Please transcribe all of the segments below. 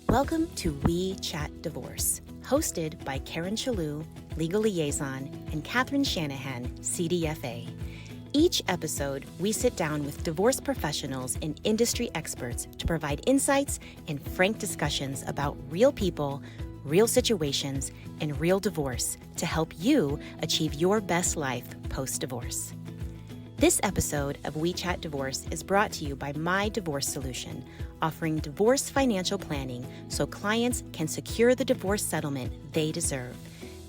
Welcome to We Chat Divorce, hosted by Karen Chellew, Legal Liaison, and Catherine Shanahan, CDFA. Each episode, we sit down with divorce professionals and industry experts to provide insights and frank discussions about real people, real situations, and real divorce to help you achieve your best life post-divorce. This episode of We Chat Divorce is brought to you by My Divorce Solution, offering divorce financial planning so clients can secure the divorce settlement they deserve.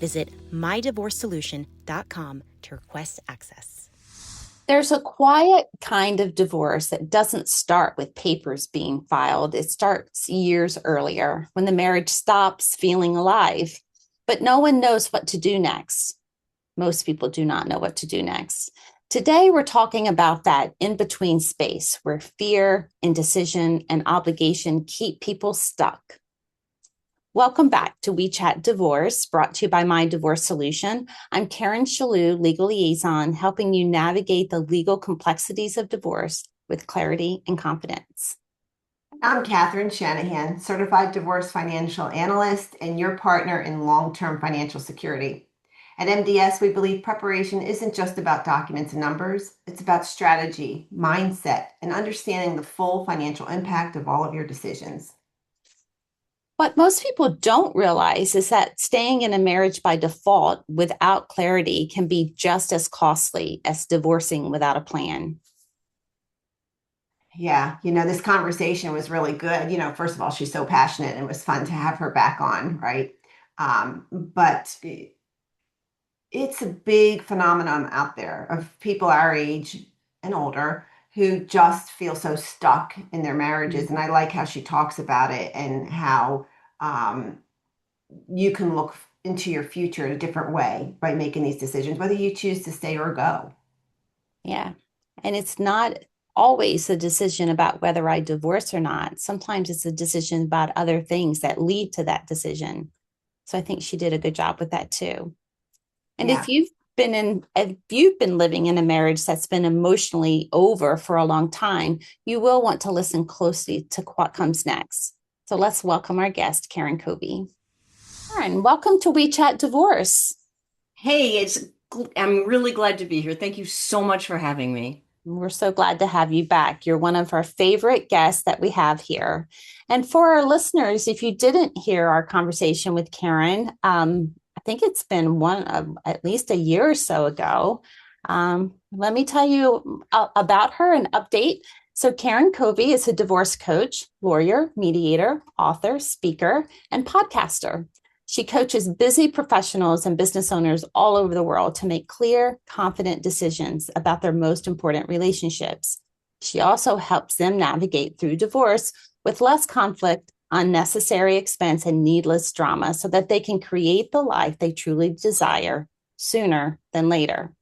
Visit mydivorcesolution.com to request access. There's a quiet kind of divorce that doesn't start with papers being filed. It starts years earlier when the marriage stops feeling alive, but no one knows what to do next. Most people do not know what to do next. Today, we're talking about that in-between space where fear, indecision, and obligation keep people stuck. Welcome back to We Chat Divorce, brought to you by My Divorce Solution. I'm Karen Chellew, Legal Liaison, helping you navigate the legal complexities of divorce with clarity and confidence. I'm Catherine Shanahan, Certified Divorce Financial Analyst and your partner in long-term financial security. At MDS, we believe preparation isn't just about documents and numbers. It's about strategy, mindset, and understanding the full financial impact of all of your decisions. What most people don't realize is that staying in a marriage by default without clarity can be just as costly as divorcing without a plan. Yeah, this conversation was really good. First of all, she's so passionate and it was fun to have her back on, right? But it's a big phenomenon out there of people our age and older who just feel so stuck in their marriages. And I like how she talks about it and how you can look into your future in a different way by making these decisions, whether you choose to stay or go. Yeah. And it's not always a decision about whether I divorce or not. Sometimes it's a decision about other things that lead to that decision. So I think she did a good job with that too. And Yeah. if you've been living in a marriage that's been emotionally over for a long time, you will want to listen closely to what comes next. So let's welcome our guest, Karen Covy. Karen, welcome to We Chat Divorce. Hey, I'm really glad to be here. Thank you so much for having me. We're so glad to have you back. You're one of our favorite guests that we have here. And for our listeners, if you didn't hear our conversation with Karen, I think it's been at least a year or so ago. Let me tell you about her, an update. So Karen Covy is a divorce coach, lawyer, mediator, author, speaker, and podcaster. She coaches busy professionals and business owners all over the world to make clear, confident decisions about their most important relationships. She also helps them navigate through divorce with less conflict, unnecessary expense, and needless drama so that they can create the life they truly desire sooner than later.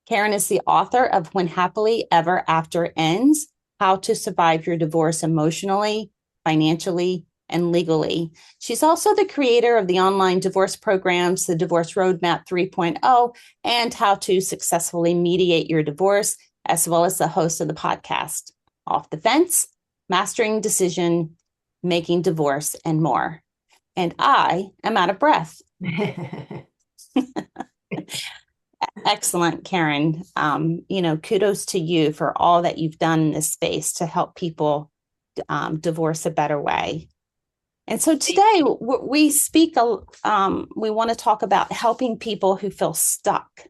Karen is the author of When Happily Ever After Ends, How to Survive Your Divorce Emotionally, Financially, and Legally. She's also the creator of the online divorce programs, the Divorce Roadmap 3.0, and How to Successfully Mediate Your Divorce, as well as the host of the podcast, Off the Fence, Mastering Decision, Making Divorce, and more. And I am out of breath. Excellent, Karen. Kudos to you for all that you've done in this space to help people divorce a better way. And so today we want to talk about helping people who feel stuck,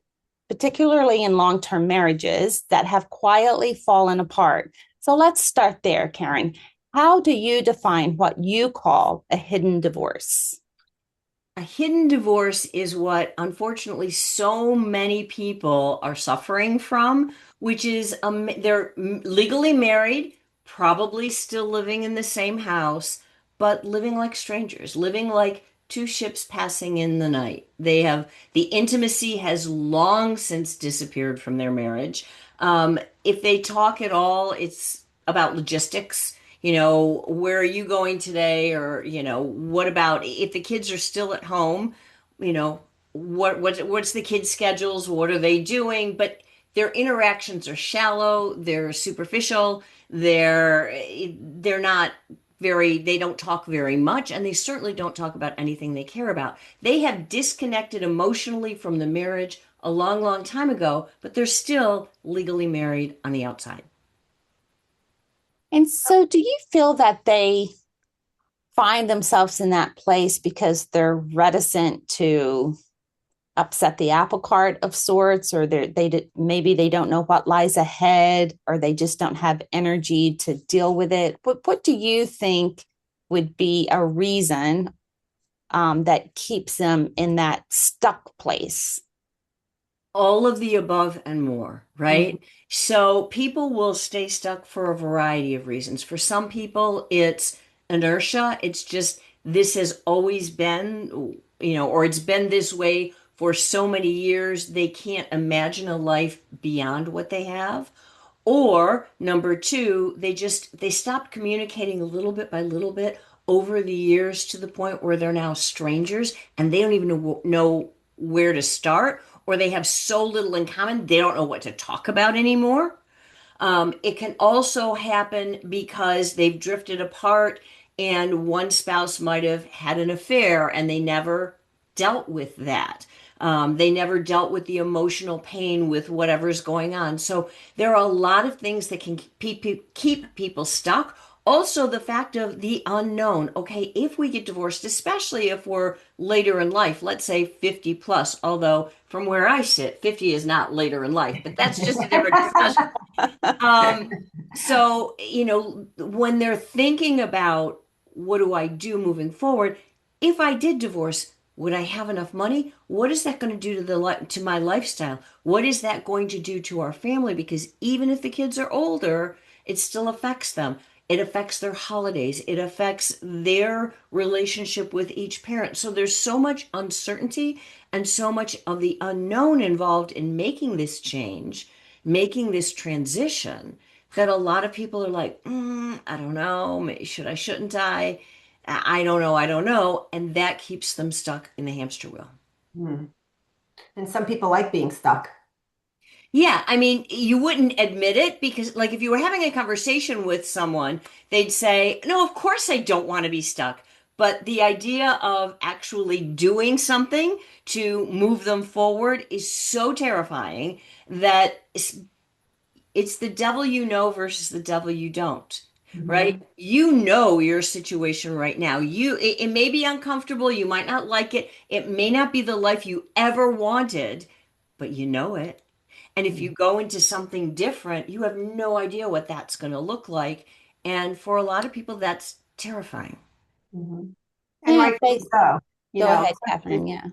particularly in long-term marriages that have quietly fallen apart. So let's start there, Karen. How do you define what you call a hidden divorce? A hidden divorce is what, unfortunately, so many people are suffering from, which is they're legally married, probably still living in the same house, but living like strangers, living like two ships passing in the night. The intimacy has long since disappeared from their marriage. If they talk at all, it's about logistics. Where are you going today? Or, what about if the kids are still at home? What's the kids' schedules? What are they doing? But their interactions are shallow, they're superficial, they're not they don't talk very much, and they certainly don't talk about anything they care about. They have disconnected emotionally from the marriage a long, long time ago, but they're still legally married on the outside. And so, do you feel that they find themselves in that place because they're reticent to upset the apple cart of sorts, or maybe they don't know what lies ahead, or they just don't have energy to deal with it? What do you think would be a reason that keeps them in that stuck place? All of the above and more, right? So people will stay stuck for a variety of reasons. For some people, it's inertia. It's just this has always been, or it's been this way for so many years, they can't imagine a life beyond what they have. Or number two, they stopped communicating a little bit by little bit over the years to the point where they're now strangers and they don't even know where to start, or they have so little in common, they don't know what to talk about anymore. It can also happen because they've drifted apart and one spouse might have had an affair and they never dealt with that. They never dealt with the emotional pain with whatever's going on. So there are a lot of things that can keep people stuck. Also, the fact of the unknown. Okay, if we get divorced, especially if we're later in life, let's say 50 plus, although from where I sit, 50 is not later in life, but that's just a different discussion. Um, so, when they're thinking about what do I do moving forward, if I did divorce, would I have enough money? What is that going to do to my lifestyle? What is that going to do to our family? Because even if the kids are older, it still affects them. It affects their holidays. It affects their relationship with each parent. So there's so much uncertainty and so much of the unknown involved in making this change, making this transition, that a lot of people are like, I don't know, maybe should I, shouldn't I? I don't know, I don't know. And that keeps them stuck in the hamster wheel. Hmm. And some people like being stuck. Yeah, I mean, you wouldn't admit it because, like, if you were having a conversation with someone, they'd say, no, of course I don't want to be stuck. But the idea of actually doing something to move them forward is so terrifying that it's the devil you know versus the devil you don't, right? Mhm. You know your situation right now. It may be uncomfortable, you might not like it, it may not be the life you ever wanted, but you know it. And if you go into something different, you have no idea what that's going to look like. And for a lot of people, that's terrifying. Mhm. And Yeah, rightfully so. You go know, ahead, Catherine. Yeah.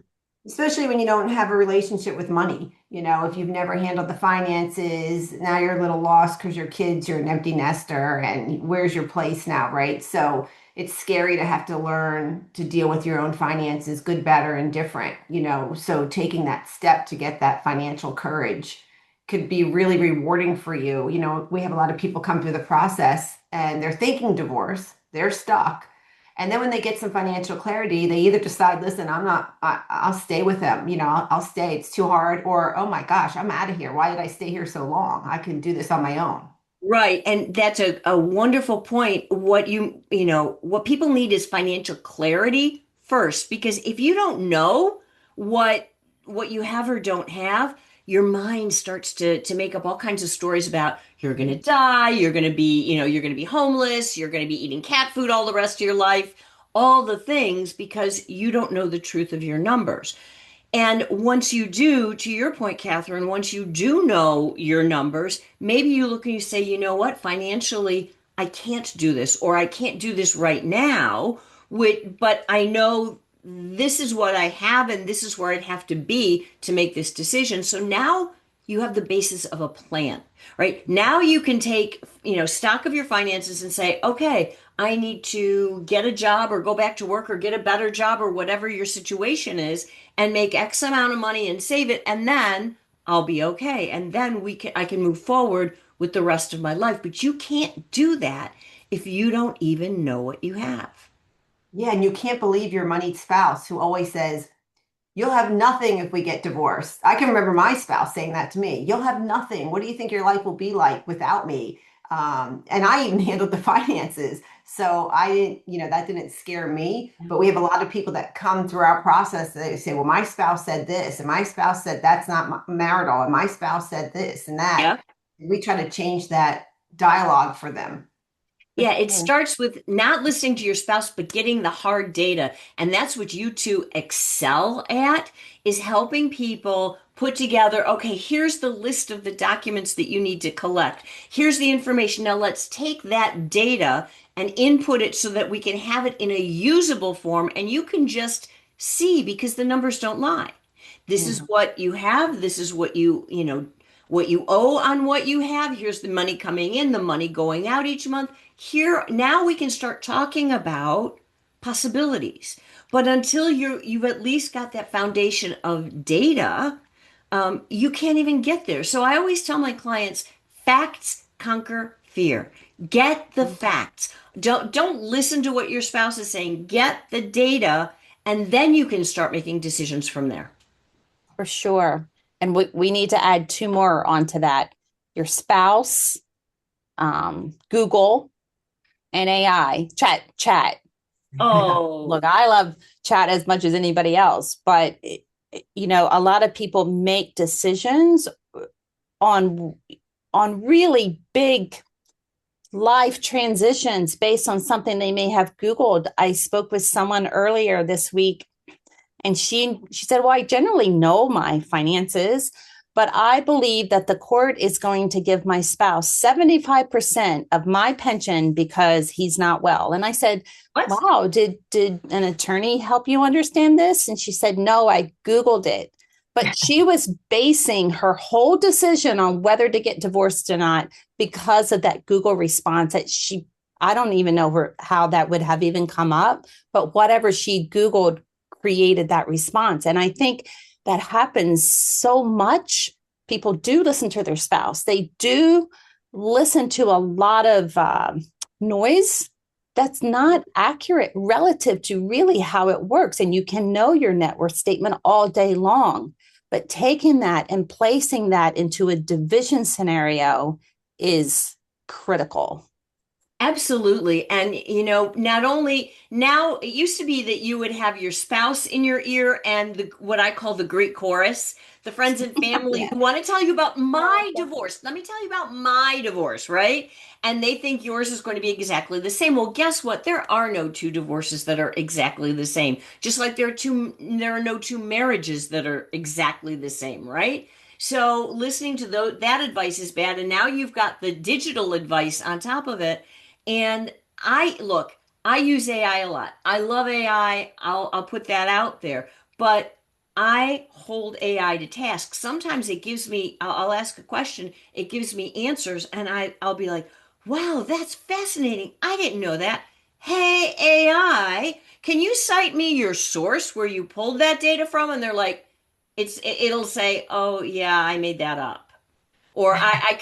especially when you don't have a relationship with money. If you've never handled the finances, now you're a little lost because your kids, you're an empty nester, and where's your place now, right? So it's scary to have to learn to deal with your own finances, good, bad, or indifferent. So taking that step to get that financial courage could be really rewarding for you. We have a lot of people come through the process and they're thinking divorce, they're stuck, and then when they get some financial clarity, they either decide, listen, I'll stay with them. I'll stay. It's too hard. Or, oh my gosh, I'm out of here. Why did I stay here so long? I can do this on my own. Right. And that's a wonderful point. What people need is financial clarity first, because if you don't know what you have or don't have, your mind starts to make up all kinds of stories about you're going to die, you're going to be homeless, you're going to be eating cat food all the rest of your life, all the things because you don't know the truth of your numbers. And once you do, to your point, Catherine, once you do know your numbers, maybe you look and you say, you know what, financially, I can't do this, or I can't do this right now, but I know this is what I have and this is where I'd have to be to make this decision. So now you have the basis of a plan, right? Now you can take, stock of your finances and say, okay, I need to get a job or go back to work or get a better job or whatever your situation is and make X amount of money and save it. And then I'll be okay. And then I can move forward with the rest of my life. But you can't do that if you don't even know what you have. Yeah. And you can't believe your moneyed spouse who always says, you'll have nothing if we get divorced. I can remember my spouse saying that to me. You'll have nothing. What do you think your life will be like without me? And I even handled the finances. So I didn't, that didn't scare me. But we have a lot of people that come through our process. They say, well, my spouse said this, and my spouse said that's not marital, and my spouse said this and that. Yeah. We try to change that dialogue for them. Yeah, it starts with not listening to your spouse, but getting the hard data. And that's what you two excel at, is helping people put together, okay, here's the list of the documents that you need to collect. Here's the information. Now let's take that data and input it so that we can have it in a usable form and you can just see, because the numbers don't lie. This is what you have. This is what what you owe on what you have. Here's the money coming in, the money going out each month. Here, now we can start talking about possibilities. But until you've at least got that foundation of data, you can't even get there. So I always tell my clients, facts conquer fear. Get the facts. Don't listen to what your spouse is saying. Get the data, and then you can start making decisions from there. For sure. And we need to add two more onto that. Your spouse, Google, and AI, chat. Oh, Look, I love chat as much as anybody else, but a lot of people make decisions on really big life transitions based on something they may have Googled. I spoke with someone earlier this week, and she said, well, I generally know my finances, but I believe that the court is going to give my spouse 75% of my pension because he's not well. And I said, what? wow, did an attorney help you understand this? And she said, no, I Googled it. But she was basing her whole decision on whether to get divorced or not because of that Google response that I don't even know how that would have even come up, but whatever she Googled created that response. And I think that happens so much. People do listen to their spouse. They do listen to a lot of noise that's not accurate relative to really how it works. And you can know your net worth statement all day long, but taking that and placing that into a division scenario is critical. Absolutely. And, not only now, it used to be that you would have your spouse in your ear and what I call the Greek chorus, the friends and family who want to tell you about my divorce. Let me tell you about my divorce, right? And they think yours is going to be exactly the same. Well, guess what? There are no two divorces that are exactly the same. Just like there are no two marriages that are exactly the same, right? So listening to that advice is bad. And now you've got the digital advice on top of it. And I use AI a lot. I love AI. I'll put that out there. But I hold AI to task. Sometimes it gives me, I'll ask a question, it gives me answers, and I'll be like, wow, that's fascinating. I didn't know that. Hey, AI, can you cite me your source where you pulled that data from? And they're like, it'll say, oh yeah, I made that up. Or I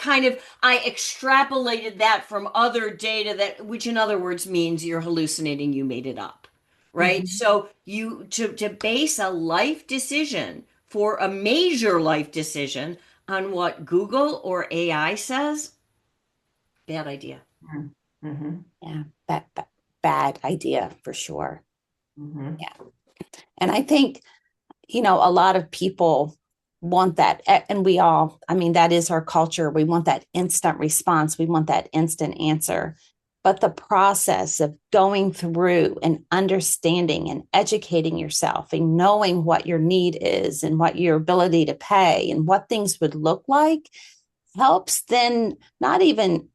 extrapolated that from other data which in other words means you're hallucinating, you made it up, right? So to base a life decision for a major life decision on what Google or AI says, bad idea. Yeah, that bad idea for sure. Yeah. And I think, a lot of people want that. And that is our culture. We want that instant response. We want that instant answer. But the process of going through and understanding and educating yourself and knowing what your need is and what your ability to pay and what things would look like helps then not even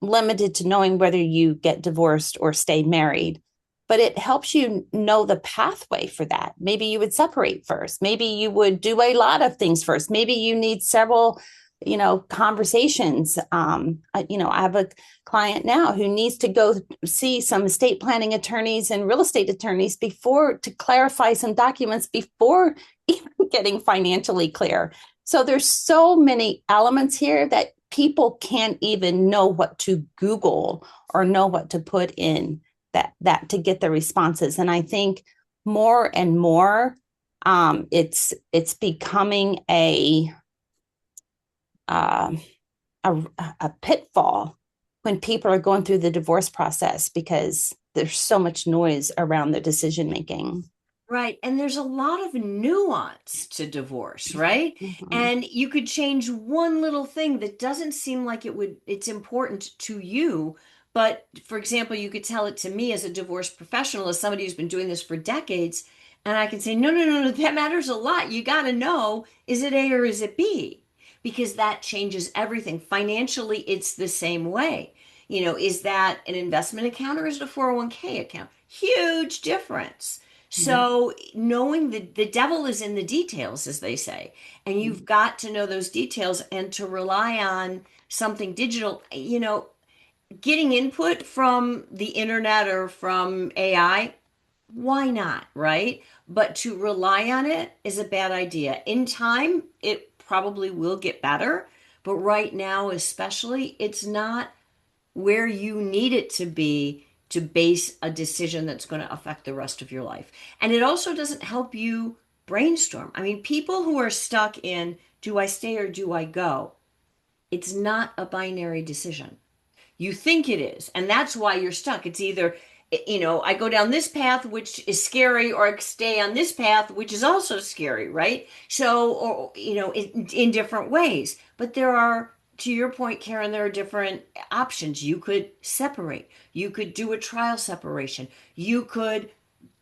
limited to knowing whether you get divorced or stay married, but it helps you know the pathway for that. Maybe you would separate first. Maybe you would do a lot of things first. Maybe you need several, conversations. I have a client now who needs to go see some estate planning attorneys and real estate attorneys to clarify some documents before even getting financially clear. So there's so many elements here that people can't even know what to Google or know what to put in that to get the responses. And I think more and more, it's becoming a pitfall when people are going through the divorce process because there's so much noise around the decision making. Right. And there's a lot of nuance to divorce, right? Mhm. And you could change one little thing that doesn't seem like it's important to you. But for example, you could tell it to me as a divorce professional, as somebody who's been doing this for decades. And I can say, no, no, no, no, that matters a lot. You got to know, is it A or is it B? Because that changes everything. Financially, it's the same way. Is that an investment account or is it a 401k account? Huge difference. Mhm. So knowing the devil is in the details, as they say, and you've got to know those details and to rely on something digital, getting input from the internet or from AI, why not, right? But to rely on it is a bad idea. In time, it probably will get better, but right now, especially, it's not where you need it to be to base a decision that's going to affect the rest of your life. And it also doesn't help you brainstorm. I mean, people who are stuck in do I stay or do I go? It's not a binary decision. You think it is, and that's why you're stuck. It's either, I go down this path, which is scary, or I stay on this path, which is also scary, right? So, or, in different ways. But there are, to your point, Karen, there are different options. You could separate, you could do a trial separation, you could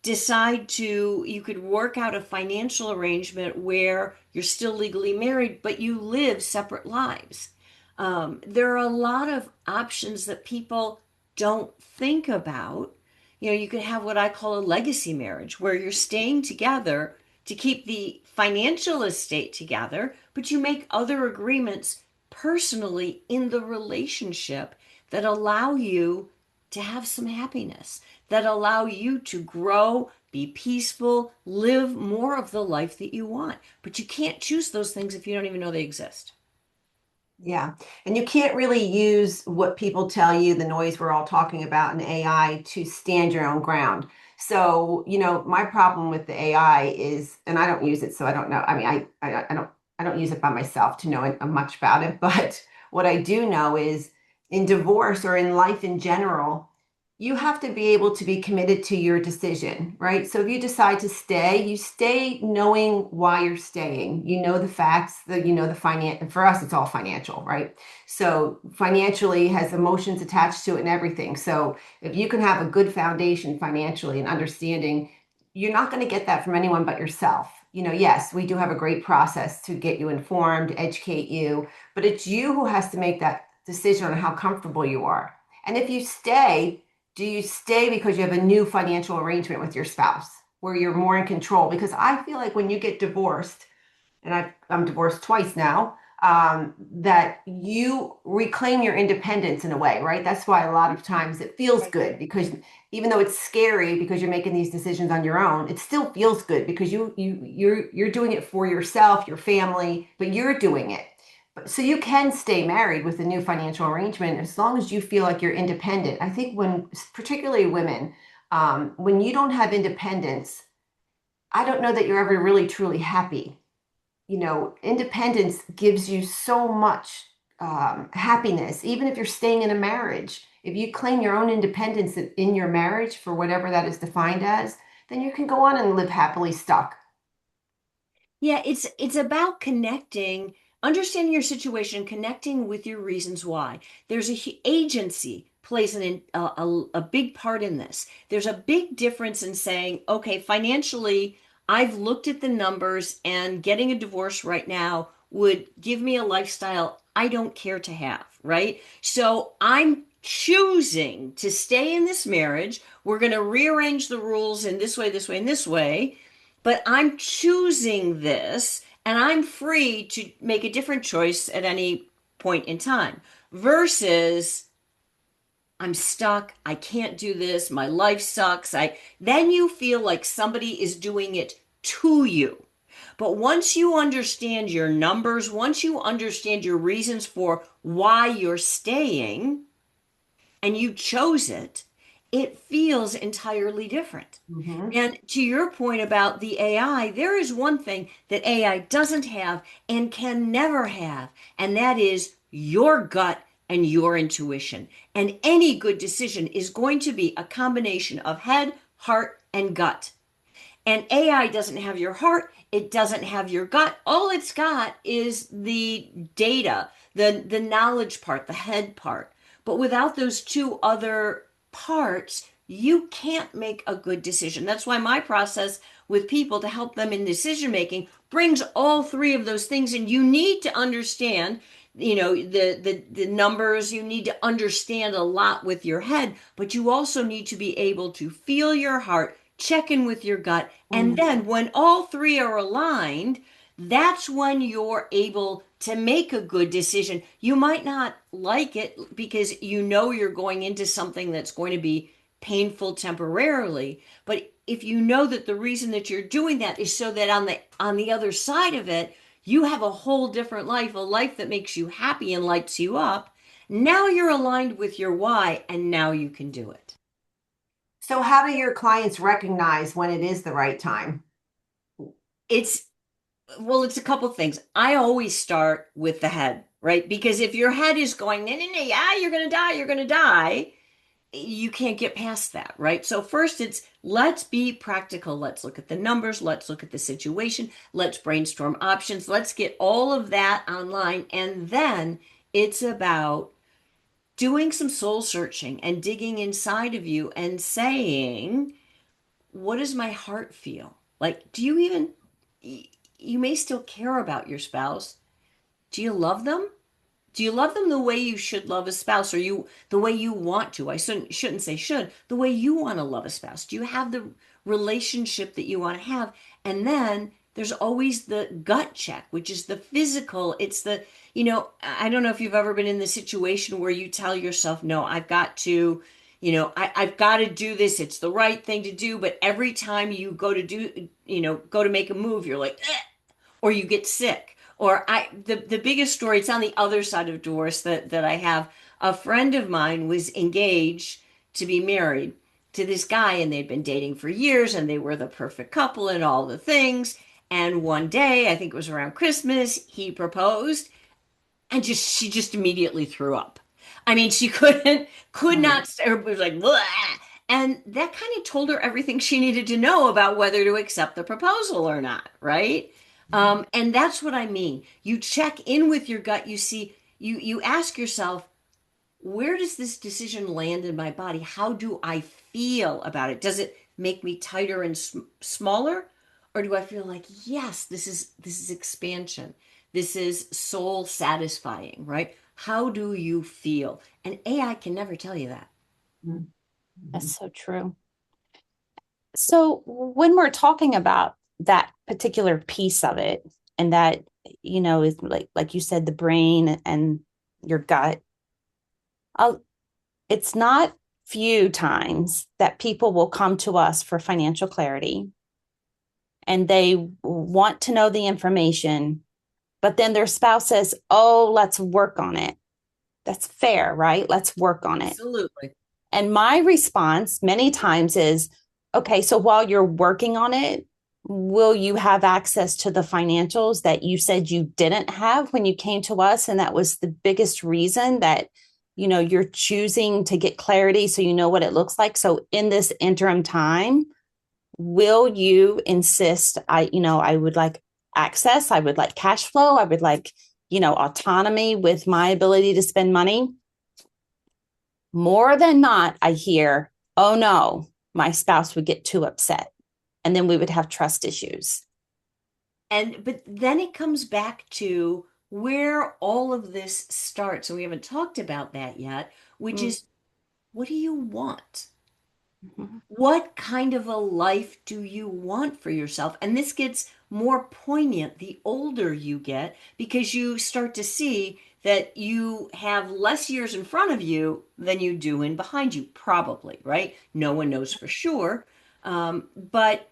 you could work out a financial arrangement where you're still legally married, but you live separate lives. There are a lot of options that people don't think about. You could have what I call a legacy marriage, where you're staying together to keep the financial estate together, but you make other agreements personally in the relationship that allow you to have some happiness, that allow you to grow, be peaceful, live more of the life that you want. But you can't choose those things if you don't even know they exist. Yeah. And you can't really use what people tell you, the noise we're all talking about in AI to stand your own ground. So, my problem with the AI is, and I don't use it, so I don't know. I mean, I don't use it by myself to know much about it, but what I do know is in divorce or in life in general, you have to be able to be committed to your decision, right? So if you decide to stay, you stay knowing why you're staying. You know the facts, the finance. For us, it's all financial, right? So financially has emotions attached to it and everything. So if you can have a good foundation financially and understanding, you're not going to get that from anyone but yourself. Yes, we do have a great process to get you informed, educate you, but it's you who has to make that decision on how comfortable you are. And if you stay, do you stay because you have a new financial arrangement with your spouse where you're more in control? Because I feel like when you get divorced, and I'm divorced twice now, that you reclaim your independence in a way, right? That's why a lot of times it feels good because even though it's scary because you're making these decisions on your own, it still feels good because you're doing it for yourself, your family, but you're doing it. So you can stay married with a new financial arrangement as long as you feel like you're independent. I think particularly women, when you don't have independence, I don't know that you're ever really truly happy. Independence gives you so much happiness, even if you're staying in a marriage. If you claim your own independence in your marriage for whatever that is defined as, then you can go on and live happily stuck. Yeah, it's about connecting, understanding your situation, connecting with your reasons why. There's agency plays a big part in this. There's a big difference in saying, okay, financially, I've looked at the numbers and getting a divorce right now would give me a lifestyle I don't care to have, right? So I'm choosing to stay in this marriage. We're going to rearrange the rules in this way, and this way, but I'm choosing this and I'm free to make a different choice at any point in time versus I'm stuck, I can't do this, my life sucks. Then you feel like somebody is doing it to you. But once you understand your numbers, once you understand your reasons for why you're staying and you chose it, it feels entirely different. Mhm. And to your point about the AI, there is one thing that AI doesn't have and can never have, and that is your gut and your intuition. And any good decision is going to be a combination of head, heart, and gut. And AI doesn't have your heart, it doesn't have your gut. All it's got is the data, the knowledge part, the head part. But without those two other parts, you can't make a good decision. That's why my process with people to help them in decision making brings all three of those things. And you need to understand, the numbers. You need to understand a lot with your head, but you also need to be able to feel your heart, check in with your gut, and then when all three are aligned, that's when you're able to make a good decision. You might not like it because you're going into something that's going to be painful temporarily, but if you know that the reason that you're doing that is so that on the other side of it, you have a whole different life, a life that makes you happy and lights you up. Now you're aligned with your why, and now you can do it. So how do your clients recognize when it is the right time? It's a couple things. I always start with the head, right? Because if your head is going, no, no, no, yeah, you're going to die, you can't get past that, right? So first it's let's be practical. Let's look at the numbers. Let's look at the situation. Let's brainstorm options. Let's get all of that online. And then it's about doing some soul searching and digging inside of you and saying, what does my heart feel? Like, you may still care about your spouse. Do you love them? Do you love them the way you should love a spouse, or the way you want to? I shouldn't say should, the way you want to love a spouse. Do you have the relationship that you want to have? And then there's always the gut check, which is the physical. It's I don't know if you've ever been in the situation where you tell yourself, no, I've got to, I've got to do this. It's the right thing to do. But every time you go to make a move, you're like, eh, or you get sick. Or the biggest story, it's on the other side of divorce that I have. A friend of mine was engaged to be married to this guy, and they'd been dating for years, and they were the perfect couple and all the things. And one day, I think it was around Christmas, he proposed, and she just immediately threw up. I mean, she could not, it was like, blah. And that kind of told her everything she needed to know about whether to accept the proposal or not, right? And that's what I mean. You check in with your gut. You see, you ask yourself, where does this decision land in my body? How do I feel about it? Does it make me tighter and smaller? Or do I feel like, yes, this is expansion. This is soul satisfying, right? How do you feel? And AI can never tell you that. That's so true. So when we're talking about that particular piece of it, and that, is like you said, the brain and your gut, it's not few times that people will come to us for financial clarity and they want to know the information, but then their spouse says, oh, let's work on it. That's fair, right? Let's work on it. Absolutely. And my response many times is, okay, so while you're working on it, will you have access to the financials that you said you didn't have when you came to us? And that was the biggest reason that, you're choosing to get clarity so you know what it looks like. So in this interim time, will you insist, I would like access, I would like cash flow, I would like, autonomy with my ability to spend money? More than not, I hear, oh no, my spouse would get too upset. And then we would have trust issues. But then it comes back to where all of this starts. And we haven't talked about that yet, which is, what do you want? Mm-hmm. What kind of a life do you want for yourself? And this gets more poignant the older you get, because you start to see that you have less years in front of you than you do in behind you, probably, right? No one knows for sure. But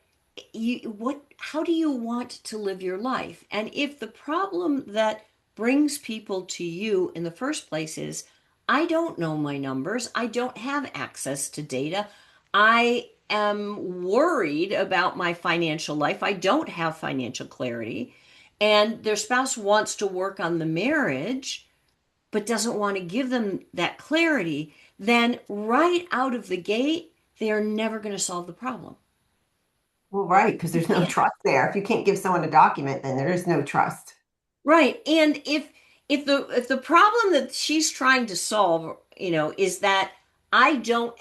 how do you want to live your life? And if the problem that brings people to you in the first place is, I don't know my numbers, I don't have access to data, I am worried about my financial life, I don't have financial clarity, and their spouse wants to work on the marriage, but doesn't want to give them that clarity, then right out of the gate, they are never going to solve the problem. Well, right, because there's no Yeah. trust there. If you can't give someone a document, then there is no trust. Right. And if the problem that she's trying to solve, is that I don't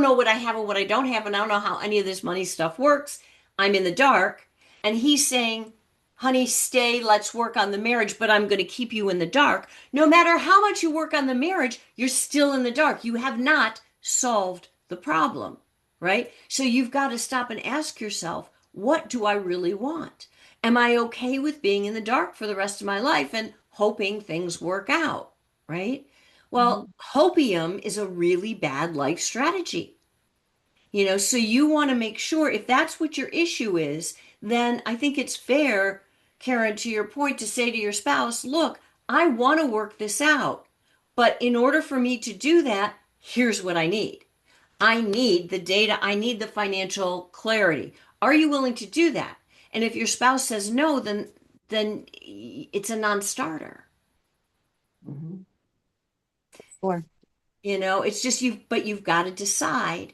know what I have and what I don't have, and I don't know how any of this money stuff works. I'm in the dark. And he's saying, honey, stay, let's work on the marriage, but I'm going to keep you in the dark. No matter how much you work on the marriage, you're still in the dark. You have not solved the problem, right? So you've got to stop and ask yourself, what do I really want? Am I okay with being in the dark for the rest of my life and hoping things work out, right? Well, Mhm. hopium is a really bad life strategy. So you want to make sure if that's what your issue is, then I think it's fair, Karen, to your point, to say to your spouse, look, I want to work this out. But in order for me to do that, here's what I need. I need the data. I need the financial clarity. Are you willing to do that? And if your spouse says no, then it's a non-starter. Mhm. Sure. It's just you've got to decide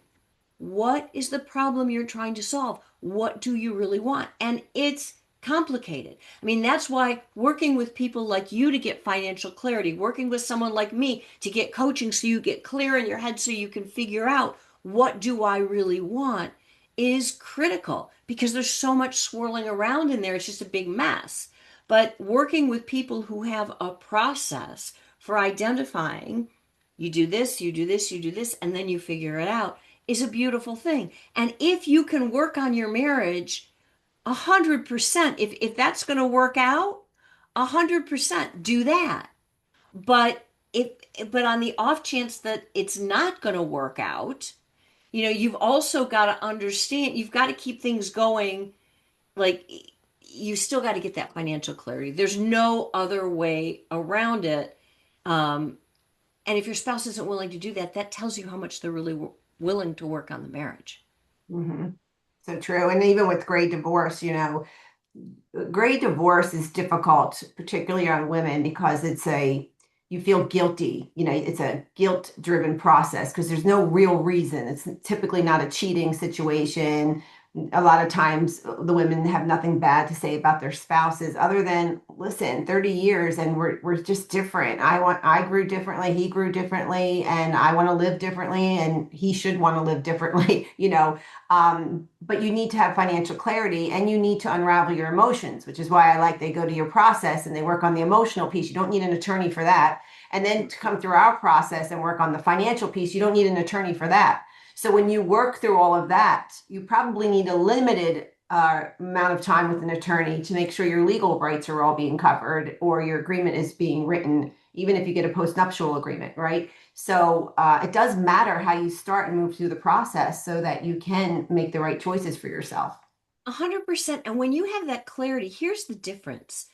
what is the problem you're trying to solve? What do you really want? And it's complicated. I mean, that's why working with people like you to get financial clarity, working with someone like me to get coaching so you get clear in your head so you can figure out what do I really want is critical because there's so much swirling around in there. It's just a big mess. But working with people who have a process for identifying, you do this, you do this, you do this, and then you figure it out is a beautiful thing. And if you can work on your marriage 100%, if that's going to work out, 100% do that. But if but on the off chance that it's not going to work out, you've also got to understand, you've got to keep things going. Like you still got to get that financial clarity. There's no other way around it. And if your spouse isn't willing to do that, that tells you how much they're really willing to work on the marriage. Mhm. So true. And even with great divorce, great divorce is difficult, particularly on women, because you feel guilty. It's a guilt-driven process because there's no real reason. It's typically not a cheating situation. A lot of times the women have nothing bad to say about their spouses other than, listen, 30 years and we're just different. I grew differently, he grew differently, and I want to live differently, and he should want to live differently, but you need to have financial clarity and you need to unravel your emotions, which is why I like they go to your process and they work on the emotional piece. You don't need an attorney for that. And then to come through our process and work on the financial piece, you don't need an attorney for that. So when you work through all of that, you probably need a limited amount of time with an attorney to make sure your legal rights are all being covered or your agreement is being written, even if you get a postnuptial agreement, right? So it does matter how you start and move through the process so that you can make the right choices for yourself. 100%. And when you have that clarity, here's the difference.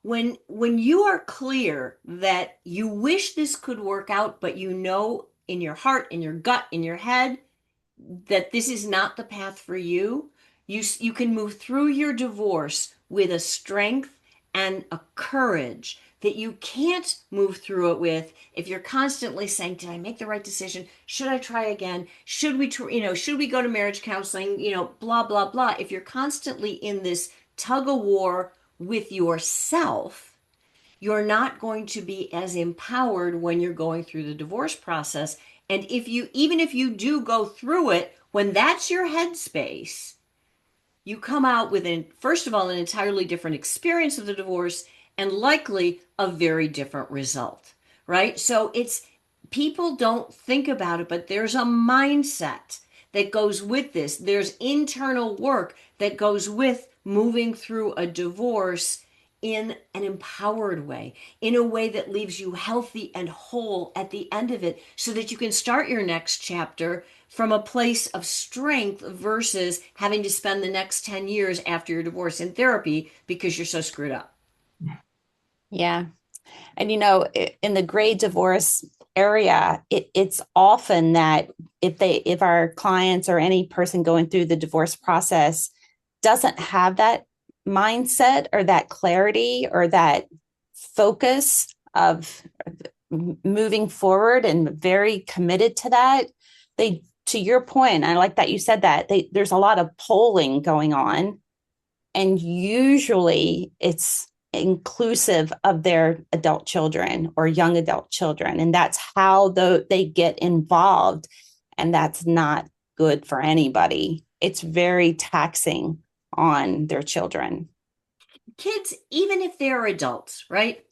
When you are clear that you wish this could work out, but in your heart, in your gut, in your head, that this is not the path for you, you can move through your divorce with a strength and a courage that you can't move through it with if you're constantly saying, did I make the right decision? Should I try again? Should we should we go to marriage counseling? Blah blah blah. If you're constantly in this tug of war with yourself, you're not going to be as empowered when you're going through the divorce process. And even if you do go through it, when that's your headspace, you come out with first of all, an entirely different experience of the divorce and likely a very different result, right? So people don't think about it, but there's a mindset that goes with this. There's internal work that goes with moving through a divorce in an empowered way, in a way that leaves you healthy and whole at the end of it, so that you can start your next chapter from a place of strength versus having to spend the next 10 years after your divorce in therapy because you're so screwed up. Yeah. And in the gray divorce area, it's often that if our clients or any person going through the divorce process doesn't have that mindset or that clarity or that focus of moving forward and very committed to that. They, to your point, I like that you said that there's a lot of polling going on, and usually it's inclusive of their adult children or young adult children, and that's how they get involved, and that's not good for anybody. It's very taxing on their children. Kids, even if they're adults, right?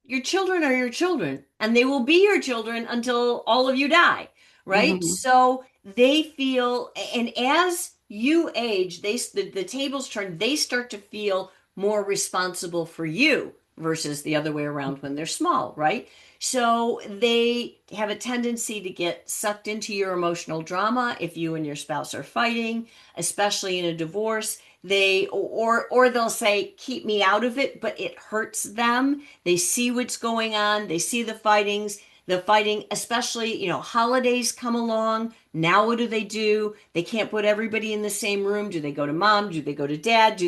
Your children are your children, and they will be your children until all of you die, right? Mm-hmm. So they feel, and as you age, the tables turn, they start to feel more responsible for you versus the other way around when they're small, right? So they have a tendency to get sucked into your emotional drama if you and your spouse are fighting, especially in a divorce. Or they'll say, keep me out of it, but it hurts them. They see what's going on, they see the fighting, especially, holidays come along. Now what do? They can't put everybody in the same room. Do they go to mom? Do they go to dad?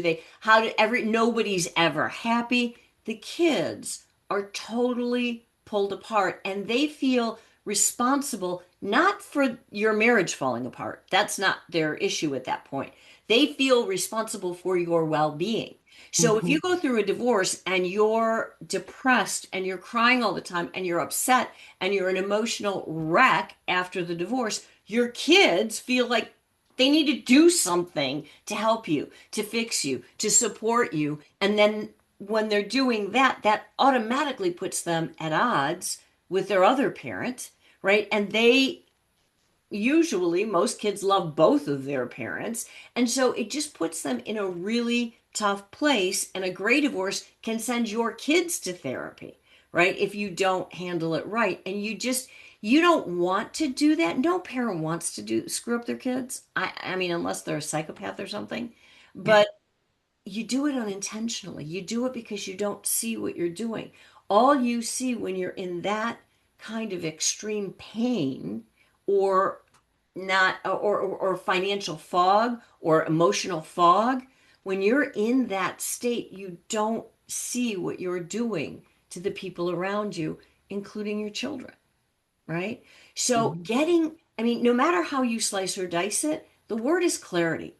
Nobody's ever happy. The kids are totally pulled apart, and they feel responsible not for your marriage falling apart. That's not their issue at that point. They feel responsible for your well-being. So if Mm-hmm. you go through a divorce and you're depressed and you're crying all the time and you're upset and you're an emotional wreck after the divorce, your kids feel like they need to do something to help you, to fix you, to support you. And then when they're doing that, that automatically puts them at odds with their other parent, right? And usually most kids love both of their parents, and so it just puts them in a really tough place. And a gray divorce can send your kids to therapy, right, if you don't handle it right. And you don't want to do that. No parent wants to do screw up their kids. I mean, unless they're a psychopath or something. But you do it unintentionally. You do it because you don't see what you're doing. All you see when you're in that kind of extreme pain, or not, or financial fog or emotional fog, when you're in that state, you don't see what you're doing to the people around you, including your children, right? So Mm-hmm. no matter how you slice or dice it, the word is clarity.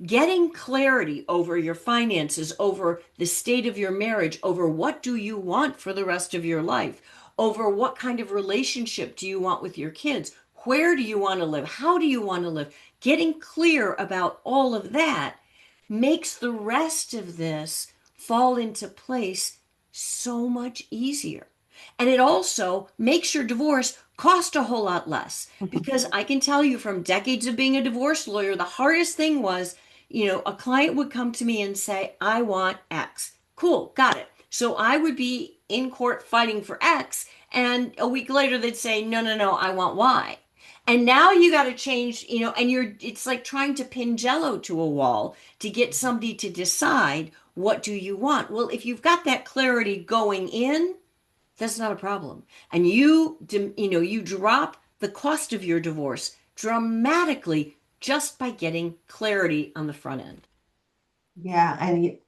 Getting clarity over your finances, over the state of your marriage, over what do you want for the rest of your life, over what kind of relationship do you want with your kids, where do you want to live, how do you want to live. Getting clear about all of that makes the rest of this fall into place so much easier. And it also makes your divorce cost a whole lot less, because I can tell you from decades of being a divorce lawyer, the hardest thing was, a client would come to me and say, I want X. Cool, got it. So I would be in court fighting for X, and a week later they'd say, no, no, no, I want Y. And now you got to change, and it's like trying to pin jello to a wall to get somebody to decide what do you want. Well, if you've got that clarity going in, that's not a problem. And you drop the cost of your divorce dramatically just by getting clarity on the front end. Yeah, and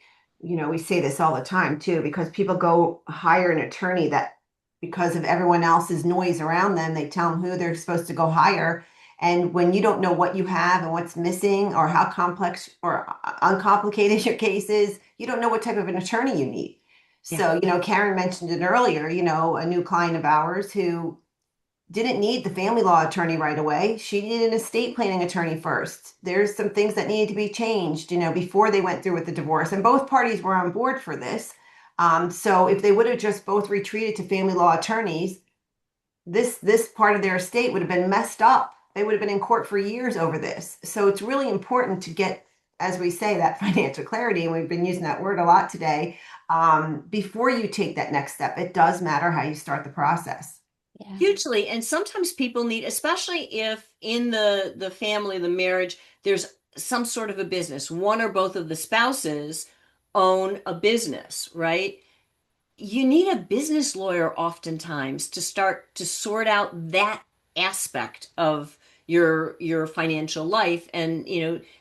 we say this all the time too, because people go hire an attorney that because of everyone else's noise around them, they tell them who they're supposed to go hire. And when you don't know what you have and what's missing or how complex or uncomplicated your case is, you don't know what type of an attorney you need. Yeah. So, Karen mentioned it earlier, a new client of ours who didn't need the family law attorney right away. She needed an estate planning attorney first. There's some things that needed to be changed, before they went through with the divorce. And both parties were on board for this. So if they would have just both retreated to family law attorneys, this part of their estate would have been messed up. They would have been in court for years over this. So it's really important to get, as we say, that financial clarity. And we've been using that word a lot today. Before you take that next step, it does matter how you start the process. Yeah. Hugely. And sometimes people need, especially if in the family, the marriage, there's some sort of a business, one or both of the spouses own a business, right? You need a business lawyer oftentimes to start to sort out that aspect of your financial life, and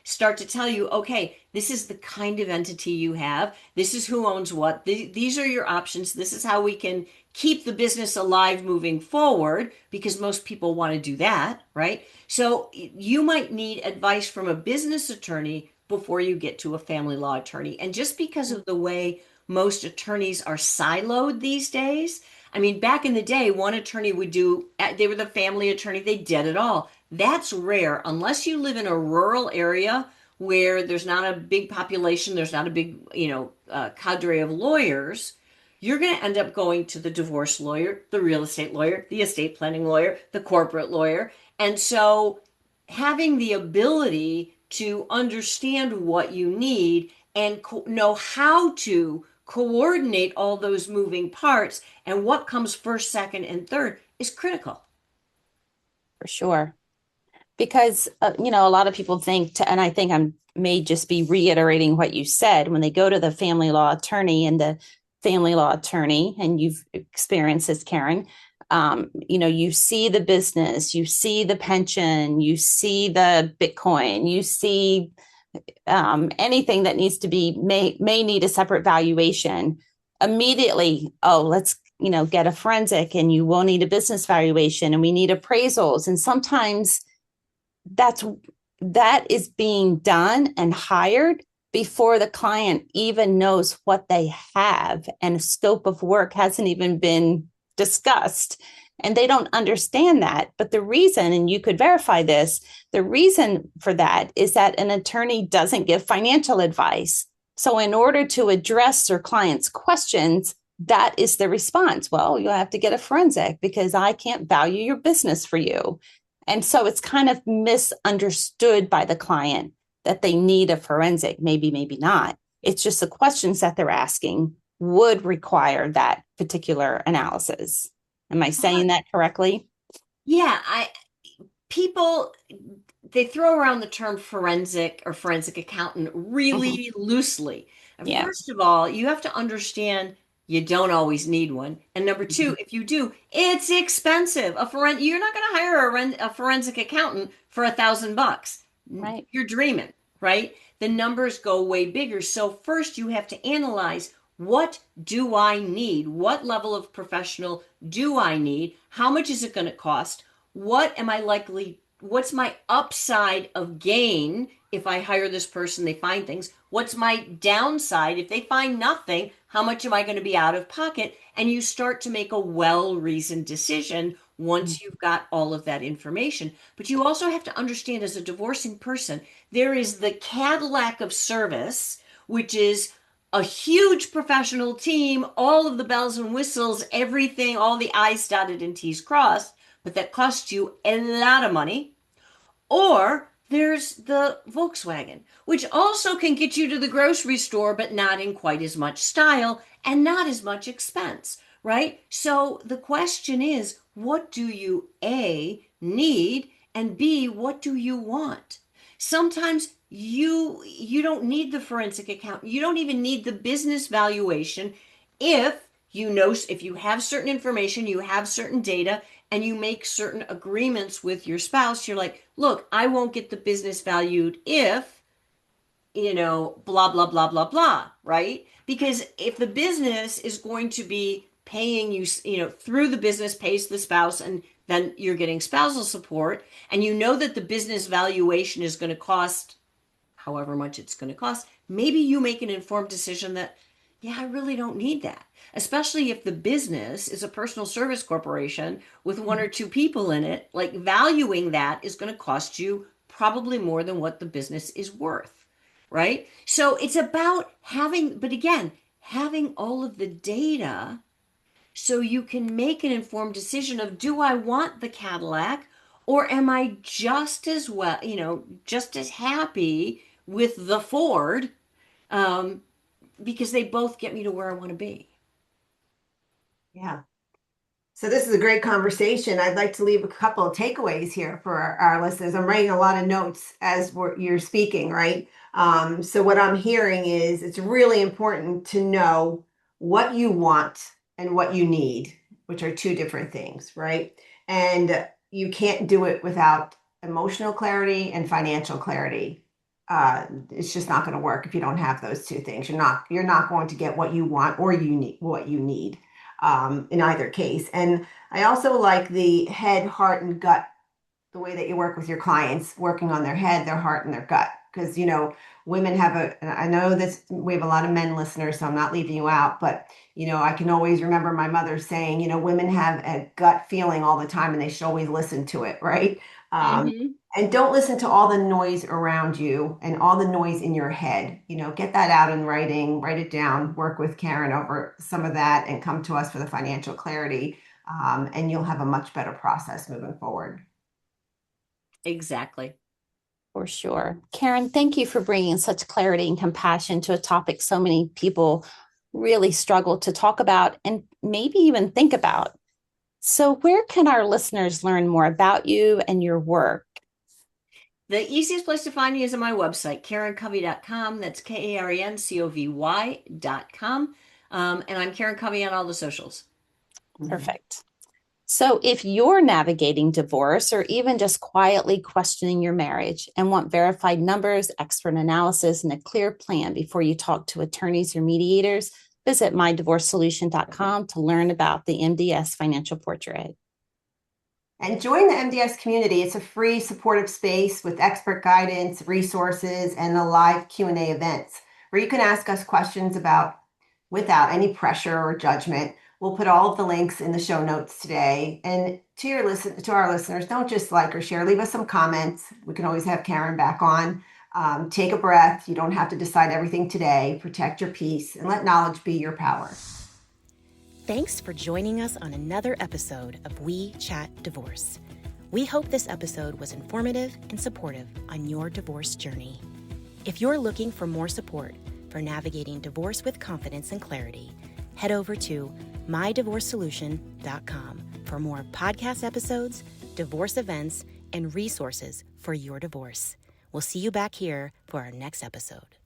start to tell you, okay, this is the kind of entity you have, this is who owns what, these are your options, this is how we can keep the business alive moving forward, because most people want to do that, right? So you might need advice from a business attorney before you get to a family law attorney. And just because of the way most attorneys are siloed these days, I mean, back in the day, one attorney would do, they were the family attorney, they did it all. That's rare, unless you live in a rural area where there's not a big population, there's not a big, cadre of lawyers. You're going to end up going to the divorce lawyer, the real estate lawyer, the estate planning lawyer, the corporate lawyer. And so having the ability to understand what you need and know how to coordinate all those moving parts and what comes first, second, and third is critical. For sure. Because, a lot of people think, and I think I may just be reiterating what you said, when they go to the family law attorney and you've experienced this, Karen, you see the business, you see the pension, you see the Bitcoin, you see anything that needs to be, may need a separate valuation. Immediately, let's get a forensic, and you will need a business valuation, and we need appraisals. And sometimes that is being done and hired before the client even knows what they have, and a scope of work hasn't even been discussed, and they don't understand that. But the reason, and you could verify this, the reason for that is that an attorney doesn't give financial advice. So in order to address their client's questions, that is the response. Well, you'll have to get a forensic because I can't value your business for you. And so it's kind of misunderstood by the client that they need a forensic, maybe not. It's just the questions that they're asking would require that particular analysis. Am I saying that correctly? Yeah, people, they throw around the term forensic or forensic accountant really loosely. And Yeah. first of all, you have to understand you don't always need one. And number two, if you do, it's expensive. You're not going to hire a forensic accountant for $1,000. Right. You're dreaming, right? The numbers go way bigger. So first you have to analyze, what do I need? What level of professional do I need? How much is it going to cost? What's my upside of gain if I hire this person, they find things? What's my downside? If they find nothing, how much am I going to be out of pocket? And you start to make a well-reasoned decision once you've got all of that information. But you also have to understand, as a divorcing person, there is the Cadillac of service, which is a huge professional team, all of the bells and whistles, everything, all the I's dotted and T's crossed, but that costs you a lot of money. Or there's the Volkswagen, which also can get you to the grocery store, but not in quite as much style and not as much expense, right? So the question is, what do you A, need, and B, what do you want? Sometimes you don't need the forensic accountant. You don't even need the business valuation if you have certain information, you have certain data, and you make certain agreements with your spouse. You're like, look, I won't get the business valued if, blah, blah, blah, blah, blah, right? Because if the business is going to be paying you, through the business pays the spouse, and then you're getting spousal support, and you know that the business valuation is going to cost however much it's going to cost, maybe you make an informed decision that, yeah, I really don't need that. Especially if the business is a personal service corporation with one or two people in it, like valuing that is going to cost you probably more than what the business is worth, right? So it's about having all of the data so you can make an informed decision of, do I want the Cadillac, or am I just as happy with the Ford, because they both get me to where I want to be. Yeah. So this is a great conversation. I'd like to leave a couple of takeaways here for our listeners. I'm writing a lot of notes as you're speaking, right? So what I'm hearing is it's really important to know what you want and what you need, which are two different things, right? And you can't do it without emotional clarity and financial clarity. It's just not going to work if you don't have those two things. You're not going to get what you want or what you need. in either case. And I also like the head, heart, and gut, the way that you work with your clients, working on their head, their heart, and their gut. Because, women have and I know this, we have a lot of men listeners, so I'm not leaving you out, but, I can always remember my mother saying, women have a gut feeling all the time and they should always listen to it, right? Mhm. And don't listen to all the noise around you and all the noise in your head. Get that out in writing, write it down, work with Karen over some of that, and come to us for the financial clarity. And you'll have a much better process moving forward. Exactly. For sure. Karen, thank you for bringing such clarity and compassion to a topic so many people really struggle to talk about and maybe even think about. So, where can our listeners learn more about you and your work? The easiest place to find me is on my website, KarenCovy.com. That's KarenCovy.com. And I'm Karen Covy on all the socials. Perfect. So, if you're navigating divorce or even just quietly questioning your marriage and want verified numbers, expert analysis, and a clear plan before you talk to attorneys or mediators, visit mydivorcesolution.com to learn about the MDS financial portrait. And join the MDS community. It's a free supportive space with expert guidance, resources, and a live Q&A events where you can ask us questions without any pressure or judgment. We'll put all of the links in the show notes today. And to our listeners, don't just like or share. Leave us some comments. We can always have Karen back on. Take a breath. You don't have to decide everything today. Protect your peace and let knowledge be your power. Thanks for joining us on another episode of We Chat Divorce. We hope this episode was informative and supportive on your divorce journey. If you're looking for more support for navigating divorce with confidence and clarity, head over to mydivorcesolution.com for more podcast episodes, divorce events, and resources for your divorce. We'll see you back here for our next episode.